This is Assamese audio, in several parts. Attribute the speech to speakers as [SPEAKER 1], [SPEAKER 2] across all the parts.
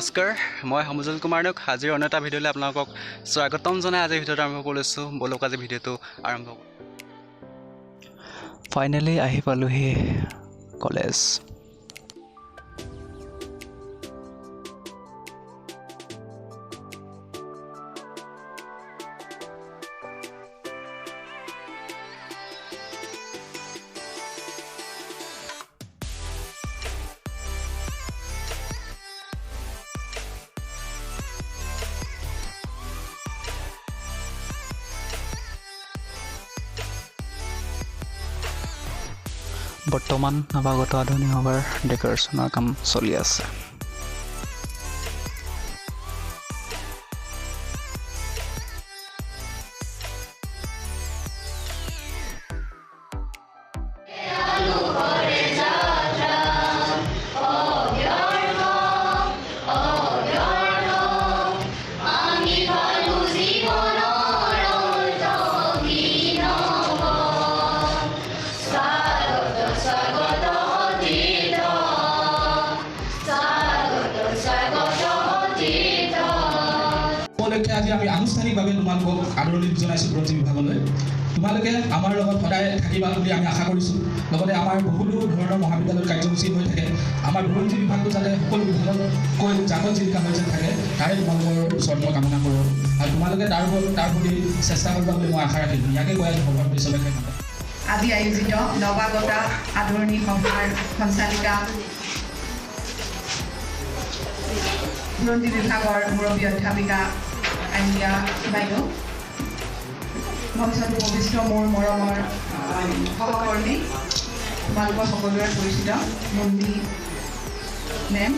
[SPEAKER 1] নমস্কাৰ, মই সমজল কুমাৰ নায়ক। আজিৰ অন্য এটা ভিডিঅ'লৈ আপোনালোকক স্বাগতম জনাই আজিৰ ভিডিঅ'টো আৰম্ভ কৰিছোঁ। বলক আজি ভিডিঅ'টো আৰম্ভ কৰোঁ। ফাইনেলি আহি পালোহি কলেজ। বৰ্তমান নৱাগত আধুনিক সভাৰ ডেকৰেশ্যনৰ কাম চলি আছে।
[SPEAKER 2] আজি আমি আনুষ্ঠানিকভাৱে তোমালোকক আদৰণি জনাইছোঁ বুৰঞ্জী বিভাগলৈ। তোমালোকে আমাৰ লগত সদায় থাকিবা বুলি আমি আশা কৰিছোঁ। লগতে আমাৰ বহুতো ধৰণৰ মহাবিদ্যালয়ত কাৰ্যসূচী হৈ থাকে। আমাৰ বুৰঞ্জী বিভাগটো যাতে সকলো বিভাগতকৈ জাকত জিলিকা হৈ যেন থাকে তাৰে তোমালোকৰ ওচৰত মই কামনা কৰোঁ। আৰু তোমালোকে তাৰ প্ৰতি চেষ্টা কৰিবা বুলি মই আশা ৰাখিলোঁ। ইয়াকে কৈ ভগৱান পিছলৈকে
[SPEAKER 3] আজি আয়োজিত নৱাগত আদৰণি সভাৰ সঞ্চালিকা বুৰঞ্জী বিভাগৰ মুৰব্বী অধ্যাপিকা আইনিয়া বাইদেউ, মঞ্চত উপবিষ্ট মোৰ মৰমৰ সহকৰ্মী, তোমালোকৰ সকলোৰে পৰিচিত মন্দি মেম,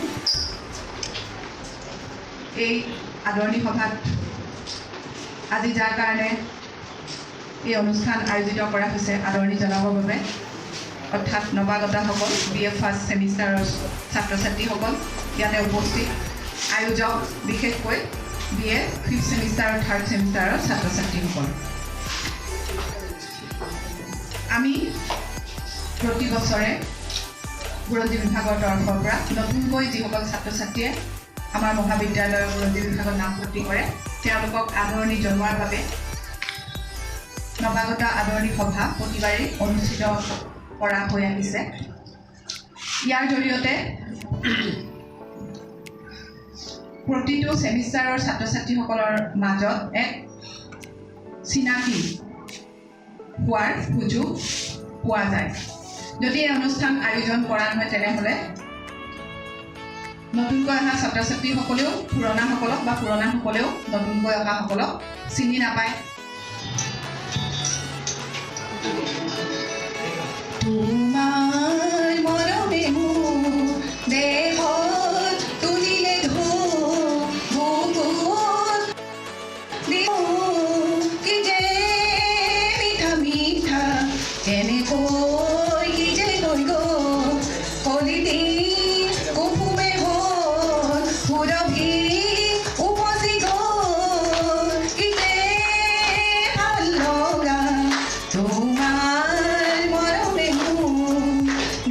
[SPEAKER 3] এই আদৰণি সভাত আজি যাৰ কাৰণে এই অনুষ্ঠান আয়োজিত কৰা হৈছে আদৰণি জনাবৰ বাবে, অৰ্থাৎ নৱাগতসকল BA ফাৰ্ষ্ট ছেমিষ্টাৰৰ ছাত্ৰ ছাত্ৰীসকল ইয়াতে উপস্থিত, আয়োজক বিশেষকৈ BA ফিফ্থ ছেমিষ্টাৰ আৰু থাৰ্ড ছেমিষ্টাৰৰ ছাত্ৰ ছাত্ৰীসকল। আমি প্ৰতি বছৰে বুৰঞ্জী বিভাগৰ তৰফৰ পৰা নতুনকৈ যিসকল ছাত্ৰ ছাত্ৰীয়ে আমাৰ মহাবিদ্যালয়ৰ বুৰঞ্জী বিভাগত নামভৰ্তি কৰে তেওঁলোকক আদৰণি জনোৱাৰ বাবে নৱাগত আদৰণি সভা প্ৰতিবাৰেই অনুষ্ঠিত কৰা হৈ আহিছে। ইয়াৰ জৰিয়তে প্ৰতিটো ছেমিষ্টাৰৰ ছাত্ৰ ছাত্ৰীসকলৰ মাজত এক চিনাকি হোৱাৰ সুযোগ পোৱা যায়। যদি এই অনুষ্ঠান আয়োজন কৰা নহয় তেনেহ'লে নতুনকৈ অহা ছাত্ৰ ছাত্ৰীসকলেও পুৰণাসকলক বা পুৰণাসকলেও নতুনকৈ অহাসকলক চিনি নাপায়। তোমাৰ মৰমে মোৰ দেহত তুলিলে কি যে মিঠা মিঠা এনেকৈ কি যে কৈ গ'ল কলিতে কুসুমে হ'ল সুৰভি উপচি গ'ল কি যে ভাল লগা তোমাৰ মৰমে মোৰ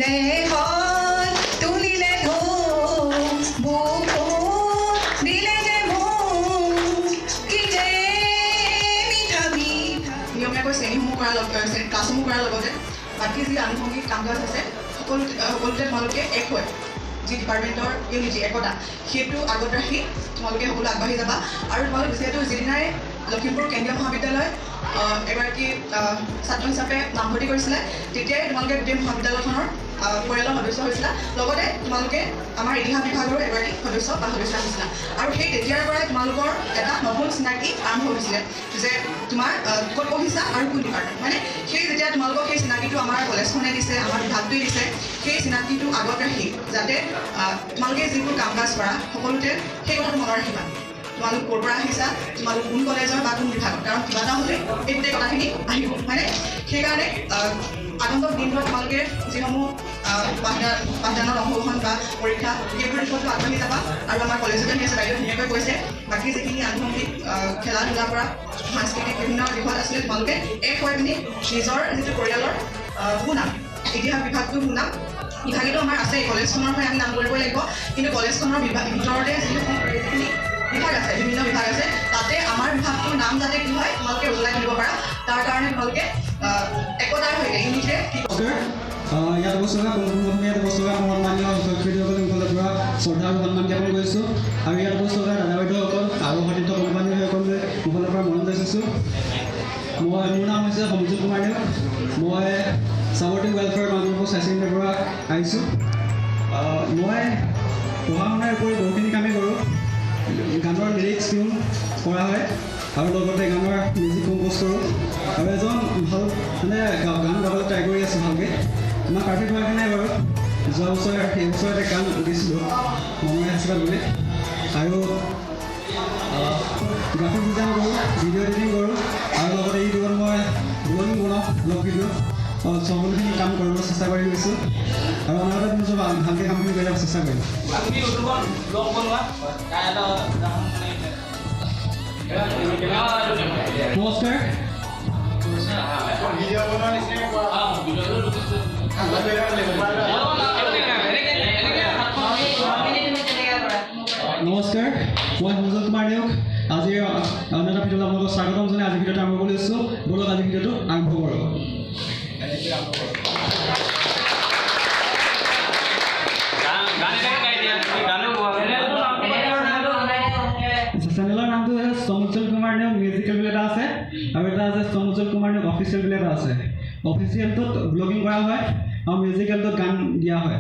[SPEAKER 3] দেহত তুলিলে বুকুত দিলে যে মোক কি যে মিঠা মিঠা। নিয়মীয়াকৈ শ্ৰেণীসমূহ কৰাৰ লগতে ক্লাছসমূহ কৰাৰ লগতে বাকী যি আনুষংগিক কাম কাজ আছে সকলোতে তোমালোকে এক হৈ যি ডিপাৰ্টমেণ্টৰ ইউনিটি একতা সেইটো আগত ৰাখি তোমালোকে সকলো আগবাঢ়ি যাবা। আৰু তোমালোকে যিহেতু যিদিনাই লখিমপুৰ কেন্দ্ৰীয় মহাবিদ্যালয় এগৰাকী ছাত্ৰ হিচাপে নামভৰ্তি কৰিছিলে তেতিয়াই তোমালোকে গোটেই মহাবিদ্যালয়খনৰ পৰিয়ালৰ সদস্য হৈছিলা। লগতে তোমালোকে আমাৰ ইতিহাস বিভাগৰো এগৰাকী সদস্য বা সদস্যা হৈছিলা। আৰু সেই তেতিয়াৰ পৰাই তোমালোকৰ এটা নতুন চিনাকি আৰম্ভ হৈছিলে যে তোমাৰ ক'ত পঢ়িছা আৰু কোন ডিপাৰ্টমেণ্ট, মানে সেই যেতিয়া তোমালোকক সেই চিনাকিটো আমাৰ কলেজখনে দিছে, আমাৰ বিভাগটোৱে দিছে, সেই চিনাকিটো আগত ৰাখি যাতে তোমালোকে যিবোৰ কাম কাজ কৰা সকলোতে সেই কথাটো মনত ৰাখিবা। তোমালোক ক'ৰ পৰা আহিছা, তোমালোক কোন কলেজৰ বা কোন বিভাগত, কাৰণ কিবা এটা হ'লে এই গোটেই কথাখিনি আহিব, হয়নে? সেইকাৰণে আগন্তুক দিনবোৰত তোমালোকে যিসমূহ পাঠদানৰ অংশগ্ৰহণ বা পৰীক্ষা সেইবোৰ দিশতো আগবাঢ়ি যাবা। আৰু আমাৰ কলেজতে হৈ আছে, বাইদেউ ধুনীয়াকৈ কৈছে, বাকী যিখিনি আনুষংগিক খেলা ধূলাৰ পৰা সাংস্কৃতিক বিভিন্ন দিশত আছিলে তোমালোকে এক হৈ পিনি নিজৰ যিটো পৰিয়ালৰ সুনাম, ইতিহাস বিভাগটোৰ সুনাম বিভাগীয়টো আমাৰ আছে কলেজখনৰ হৈ আমি নাম কৰিবই লাগিব কিন্তু কলেজখনৰ ভিতৰতে যিখিনি বিভাগ আছে বিভিন্ন বিভাগ আছে তাতে আমাৰ বিভাগটোৰ নাম যাতে কি হয় তোমালোকে উজ্বলাই তুলিব পাৰা তাৰ কাৰণে তোমালোকে একতাৰ সৈতে ইউনিটিৰে কি
[SPEAKER 4] ইয়াত বছৰ ইয়াত বছৰ সন্মানীয় শিক্ষাৰ্থীসকলে মুখলৈ পৰা শ্ৰদ্ধা আৰু সন্মান জ্ঞাপন কৰিছোঁ আৰু ইয়াত বছৰ দাদা বাইদেউসকল আৰু সতীৰ্থ কোম্পানীসকলে মুখলৈ পৰা মৰম যাচিছোঁ মোৰ নাম হৈছে সমজিত কুমাৰ দেৱ মই সাৱৰ্তী ৱেলফেয়াৰ মানুহবোৰ স্বাস্থ্যকেন্দ্ৰৰ পৰা আহিছোঁ মই পঢ়া শুনাৰ উপৰি বহুখিনি কামেই কৰোঁ গানৰ লিৰিক্স টিউন কৰা হয় আৰু লগতে গানৰ মিউজিক কম্প'জ কৰোঁ আৰু এজন ভাল মানে গান গাবলৈ ট্ৰাই কৰি আছোঁ ভালকৈ ইমান পাৰফেক্ট হোৱাকৈ নাই বাৰু যোৱা বছৰ সেই বছৰতে গান উঠিছিলোঁ মনৰ আশীৰ্বাদ বুলি আৰু গ্ৰাফিক ডিজাইন কৰোঁ ভিডিঅ' এডিটিং কৰোঁ আৰু লগতে ইউটিউবত মই ব্লগিং বনাওঁ ব্লগ ভিডিঅ' সকলোখিনি কাম কৰিবলৈ চেষ্টা কৰি গৈছোঁ আৰু অনাগত দিনত ভালকৈ কামখিনি কৰি যাব চেষ্টা কৰিম নমস্কাৰ নমস্কাৰ মই সমজিত কুমাৰ দেওক আজিৰ অন্য এটা ভিডিঅ'লৈ আপোনালোকক স্বাগতম জনাই আজিৰ ভিডিঅ'টো আৰম্ভ কৰি আছোঁ ব'লক আজিৰ ভিডিঅ'টো আৰম্ভ কৰোঁ চেনেলৰ নামটো হৈছে সমুজ্জ্বল কুমাৰ দেওক মিউজিকেল বুলি এটা আছে আৰু এটা আছে সমুজ্জ্বল কুমাৰ দেওক অফিচিয়েল বুলি এটা আছে অফিচিয়েলটোত ব্লগিং কৰা হয় আৰু মিউজিকেলটোত গান দিয়া হয়